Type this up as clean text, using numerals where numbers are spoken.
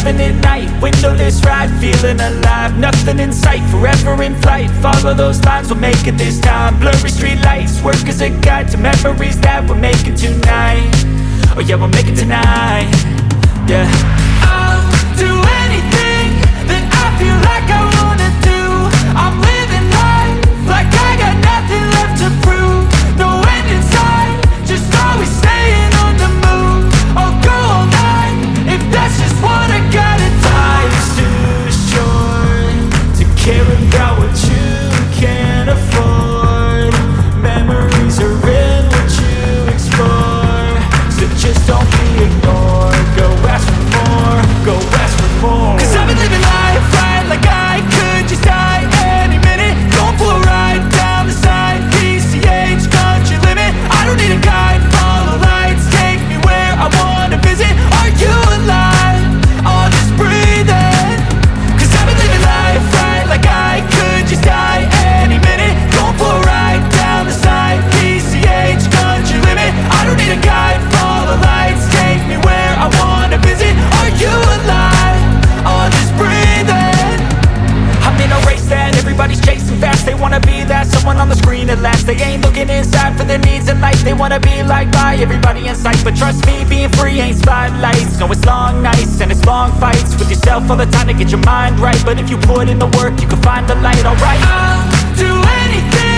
driving at night, windowless ride, feeling alive. Nothing in sight, forever in flight. Follow those lines, we'll make it this time. Blurry street lights, work as a guide to memories that we're making tonight. Oh yeah, we'll make it tonight. Yeah. I'll do anything that I feel like I wanna do. I'm living life like I got nothing left to prove. No end in sight, just always staying on the move. I'll go all night if that's just what I gotta do. Life's too short to care about what you can't afford. Memories are in what you explore, so just don't be ignored. Go ask for more, go ask for more. Cause I've been living life right like I could just die any minute. Going for a ride down the side, PCH, country limit. I don't need a guide, follow lights, take me where I wanna visit. Are you alive? Or just breathing? Cause I've been living life right like I could just die any minute. Going for a ride down the side, PCH, country limit. I don't need a guide, follow lights, take me where I wanna visit. Are you alive? Or just breathing? I'm in a race that everybody's chasing fast. They wanna be that someone on the screen at last. They ain't looking inside for their needs in life. They wanna be liked by everybody in sight. But trust me, being free ain't spotlights. No, it's long nights and it's long fights with yourself all the time to get your mind right. But if you put in the work, you can find the light, alright? I'll do anything